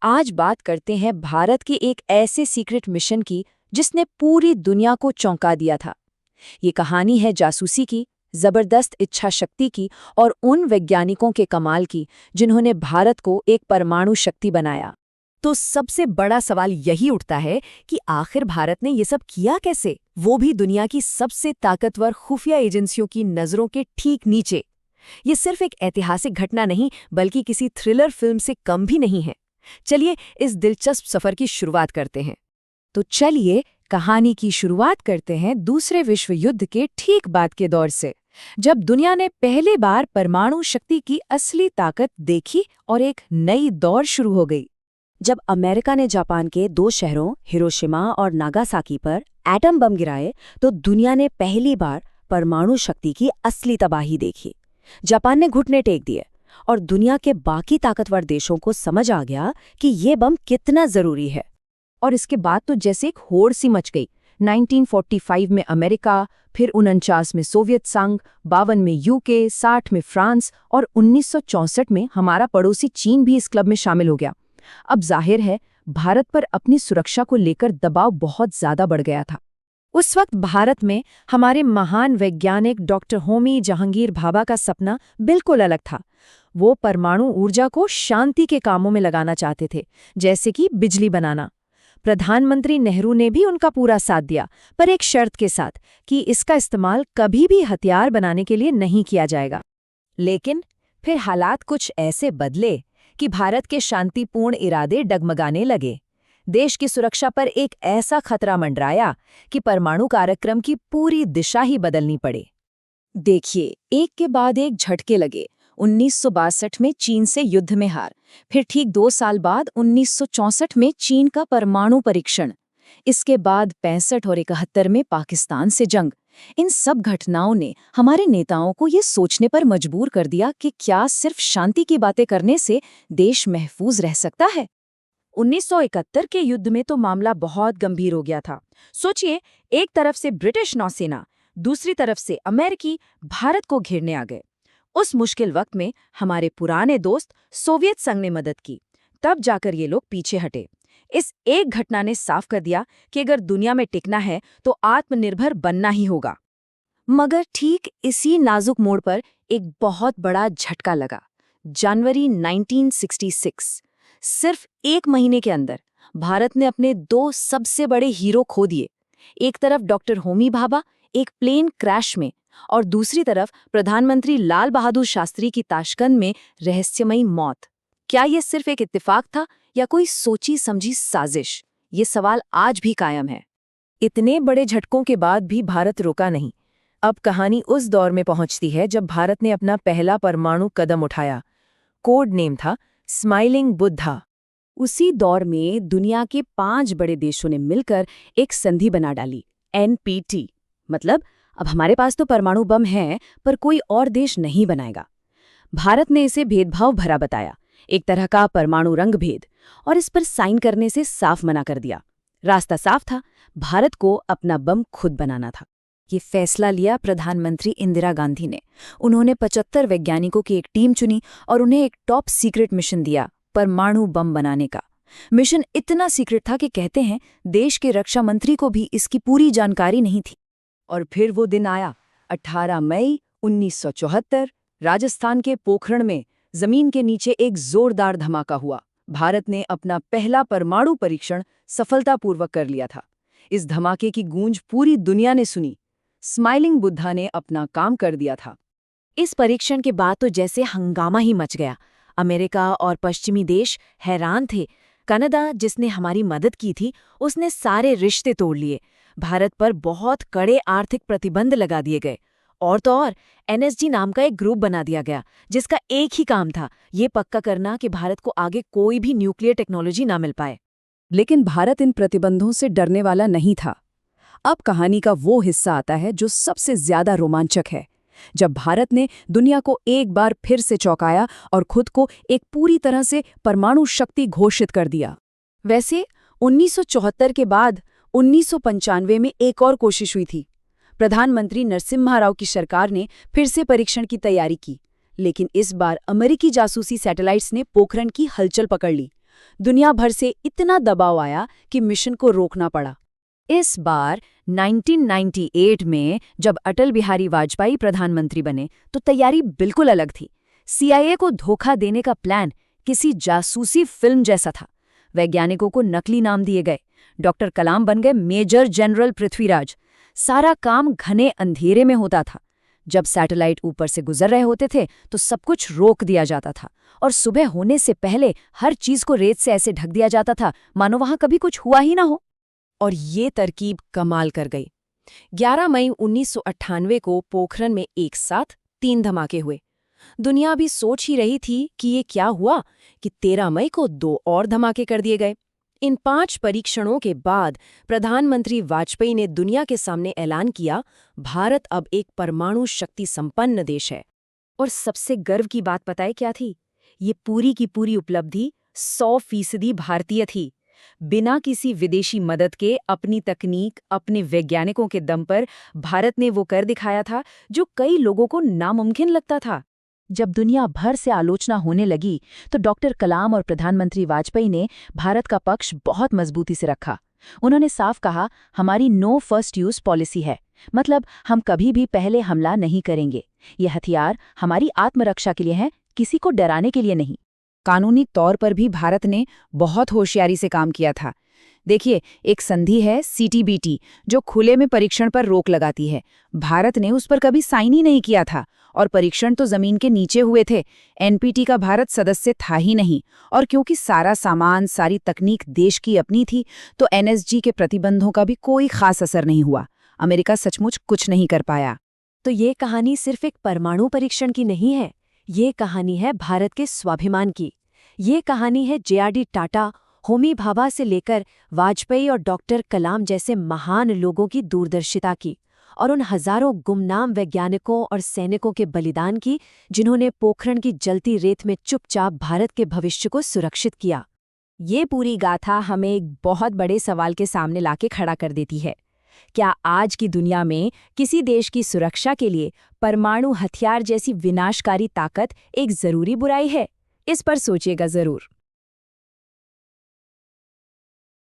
आज बात करते हैं भारत के एक ऐसे सीक्रेट मिशन की जिसने पूरी दुनिया को चौंका दिया था। ये कहानी है जासूसी की, जबरदस्त इच्छा शक्ति की और उन वैज्ञानिकों के कमाल की जिन्होंने भारत को एक परमाणु शक्ति बनाया। तो सबसे बड़ा सवाल यही उठता है कि आखिर भारत ने ये सब किया कैसे, वो भी दुनिया की सबसे ताकतवर खुफिया एजेंसियों की नज़रों के ठीक नीचे। ये सिर्फ एक ऐतिहासिक घटना नहीं बल्कि किसी थ्रिलर फिल्म से कम भी नहीं है। चलिए इस दिलचस्प सफर की शुरुआत करते हैं। तो चलिए कहानी की शुरुआत करते हैं दूसरे विश्व युद्ध के ठीक बाद के दौर से, जब दुनिया ने पहली बार परमाणु शक्ति की असली ताकत देखी और एक नई दौर शुरू हो गई। जब अमेरिका ने जापान के 2 शहरों हिरोशिमा और नागासाकी पर एटम बम गिराए तो दुनिया ने पहली बार परमाणु शक्ति की असली तबाही देखी। जापान ने घुटने टेक दिए और दुनिया के बाकी ताकतवर देशों को समझ आ गया कि ये बम कितना जरूरी है। और इसके बाद तो जैसे एक होड़ सी मच गई। 1945 में अमेरिका, फिर 49 में सोवियत संघ, 52 में यूके, 60 में फ्रांस और 1964 में हमारा पड़ोसी चीन भी इस क्लब में शामिल हो गया। अब जाहिर है भारत पर अपनी सुरक्षा को लेकर दबाव बहुत ज्यादा बढ़ गया था। उस वक्त भारत में हमारे महान वैज्ञानिक डॉक्टर होमी जहांगीर भाभा का सपना बिल्कुल अलग था। वो परमाणु ऊर्जा को शांति के कामों में लगाना चाहते थे, जैसे कि बिजली बनाना। प्रधानमंत्री नेहरू ने भी उनका पूरा साथ दिया, पर एक शर्त के साथ कि इसका इस्तेमाल कभी भी हथियार बनाने के लिए नहीं किया जाएगा। लेकिन फिर हालात कुछ ऐसे बदले कि भारत के शांतिपूर्ण इरादे डगमगाने लगे। देश की सुरक्षा पर एक ऐसा खतरा मंडराया कि परमाणु कार्यक्रम की पूरी दिशा ही बदलनी पड़े। देखिए, एक के बाद एक झटके लगे। 1962 में चीन से युद्ध में हार, फिर ठीक 2 साल बाद 1964 में चीन का परमाणु परीक्षण, इसके बाद 65 और 71 में पाकिस्तान से जंग। इन सब घटनाओं ने हमारे नेताओं को ये सोचने पर मजबूर कर दिया कि क्या सिर्फ शांति की बातें करने से देश महफूज रह सकता है। 1971 के युद्ध में तो मामला बहुत गंभीर हो गया था। सोचिए, एक तरफ से ब्रिटिश नौसेना, दूसरी तरफ से अमेरिकी भारत को घेरने आ गए। उस मुश्किल वक्त में हमारे पुराने दोस्त सोवियत संघ ने मदद की, तब जाकर ये लोग पीछे हटे। इस एक घटना ने साफ कर दिया कि अगर दुनिया में टिकना है तो आत्मनिर्भर बनना ही होगा। मगर ठीक इसी नाजुक मोड़ पर एक बहुत बड़ा झटका लगा। जनवरी 1966, सिर्फ 1 महीने के अंदर भारत ने अपने 2 सबसे बड़े हीरो खो दिए। एक तरफ डॉक्टर होमी भाभा एक प्लेन क्रैश में, और दूसरी तरफ प्रधानमंत्री लाल बहादुर शास्त्री की ताशकंद में रहस्यमयी मौत। क्या ये सिर्फ एक इत्तेफाक था या कोई सोची समझी साजिश? ये सवाल आज भी कायम है। इतने बड़े झटकों के बाद भी भारत रुका नहीं। अब कहानी उस दौर में पहुंचती है जब भारत ने अपना पहला परमाणु कदम उठाया। कोड नेम था स्माइलिंग बुद्धा। उसी दौर में दुनिया के 5 बड़े देशों ने मिलकर एक संधि बना डाली, NPT। मतलब अब हमारे पास तो परमाणु बम है, पर कोई और देश नहीं बनाएगा। भारत ने इसे भेदभाव भरा बताया, एक तरह का परमाणु रंग भेद, और इस पर साइन करने से साफ मना कर दिया। रास्ता साफ था, भारत को अपना बम खुद बनाना था। ये फैसला लिया प्रधानमंत्री इंदिरा गांधी ने। उन्होंने 75 वैज्ञानिकों की एक टीम चुनी और उन्हें एक टॉप सीक्रेट मिशन दिया, परमाणु बम बनाने का। मिशन इतना सीक्रेट था कि कहते हैं देश के रक्षा मंत्री को भी इसकी पूरी जानकारी नहीं थी। और फिर वो दिन आया, 18 मई 1974, राजस्थान के पोखरण में जमीन के नीचे एक जोरदार धमाका हुआ। भारत ने अपना पहला परमाणु परीक्षण सफलतापूर्वक कर लिया था। इस धमाके की गूंज पूरी दुनिया ने सुनी। स्माइलिंग बुद्धा ने अपना काम कर दिया था। इस परीक्षण के बाद तो जैसे हंगामा ही मच गया। अमेरिका और पश्चिमी देश हैरान थे। कनाडा, जिसने हमारी मदद की थी, उसने सारे रिश्ते तोड़ लिए। भारत पर बहुत कड़े आर्थिक प्रतिबंध लगा दिए गए। और तो और NSG नाम का एक ग्रुप बना दिया गया, जिसका एक ही काम था, ये पक्का करना कि भारत को आगे कोई भी न्यूक्लियर टेक्नोलॉजी ना मिल पाए। लेकिन भारत इन प्रतिबंधों से डरने वाला नहीं था। अब कहानी का वो हिस्सा आता है जो सबसे ज्यादा रोमांचक है, जब भारत ने दुनिया को एक बार फिर से चौंकाया और खुद को एक पूरी तरह से परमाणु शक्ति घोषित कर दिया। वैसे 1974 के बाद 1995 में एक और कोशिश हुई थी। प्रधानमंत्री नरसिम्हा राव की सरकार ने फिर से परीक्षण की तैयारी की, लेकिन इस बार अमेरिकी जासूसी सैटेलाइट्स ने पोखरण की हलचल पकड़ ली। दुनिया भर से इतना दबाव आया कि मिशन को रोकना पड़ा। इस बार 1998 में जब अटल बिहारी वाजपेयी प्रधानमंत्री बने तो तैयारी बिल्कुल अलग थी। CIA को धोखा देने का प्लान किसी जासूसी फिल्म जैसा था। वैज्ञानिकों को नकली नाम दिए गए। डॉक्टर कलाम बन गए मेजर जनरल पृथ्वीराज। सारा काम घने अंधेरे में होता था। जब सैटेलाइट ऊपर से गुजर रहे होते थे तो सब कुछ रोक दिया जाता था और सुबह होने से पहले हर चीज को रेत से ऐसे ढक दिया जाता था मानो वहां कभी कुछ हुआ ही ना हो। और ये तरकीब कमाल कर गई। 11 मई 1998 को पोखरण में एक साथ 3 धमाके हुए। दुनिया भी सोच ही रही थी कि ये क्या हुआ कि 13 मई को 2 और धमाके कर दिए गए। इन 5 परीक्षणों के बाद प्रधानमंत्री वाजपेयी ने दुनिया के सामने ऐलान किया, भारत अब एक परमाणु शक्ति संपन्न देश है। और सबसे गर्व की बात पता है क्या थी? ये पूरी की पूरी उपलब्धि 100% भारतीय थी। बिना किसी विदेशी मदद के अपनी तकनीक, अपने वैज्ञानिकों के दम पर भारत ने वो कर दिखाया था जो कई लोगों को नामुमकिन लगता था। जब दुनिया भर से आलोचना होने लगी तो डॉक्टर कलाम और प्रधानमंत्री वाजपेयी ने भारत का पक्ष बहुत मजबूती से रखा। उन्होंने साफ कहा, हमारी नो फर्स्ट यूज पॉलिसी है, मतलब हम कभी भी पहले हमला नहीं करेंगे। ये हथियार हमारी आत्मरक्षा के लिए हैं, किसी को डराने के लिए नहीं। कानूनी तौर पर भी भारत ने बहुत होशियारी से काम किया था। देखिए, एक संधि है CTBT जो खुले में परीक्षण पर रोक लगाती है। भारत ने उस पर कभी साइन ही नहीं किया था और परीक्षण तो जमीन के नीचे हुए थे। NPT का भारत सदस्य था ही नहीं और क्योंकि सारा सामान, सारी तकनीक देश की अपनी थी तो NSG के प्रतिबंधों का भी कोई खास असर नहीं हुआ। अमेरिका सचमुच कुछ नहीं कर पाया। तो ये कहानी सिर्फ एक परमाणु परीक्षण की नहीं है, ये कहानी है भारत के स्वाभिमान की। ये कहानी है JRD टाटा, होमी भाभा से लेकर वाजपेयी और डॉक्टर कलाम जैसे महान लोगों की दूरदर्शिता की, और उन हजारों गुमनाम वैज्ञानिकों और सैनिकों के बलिदान की जिन्होंने पोखरण की जलती रेत में चुपचाप भारत के भविष्य को सुरक्षित किया। ये पूरी गाथा हमें एक बहुत बड़े सवाल के सामने लाके खड़ा कर देती है। क्या आज की दुनिया में किसी देश की सुरक्षा के लिए परमाणु हथियार जैसी विनाशकारी ताकत एक जरूरी बुराई है? इस पर सोचिएगा जरूर।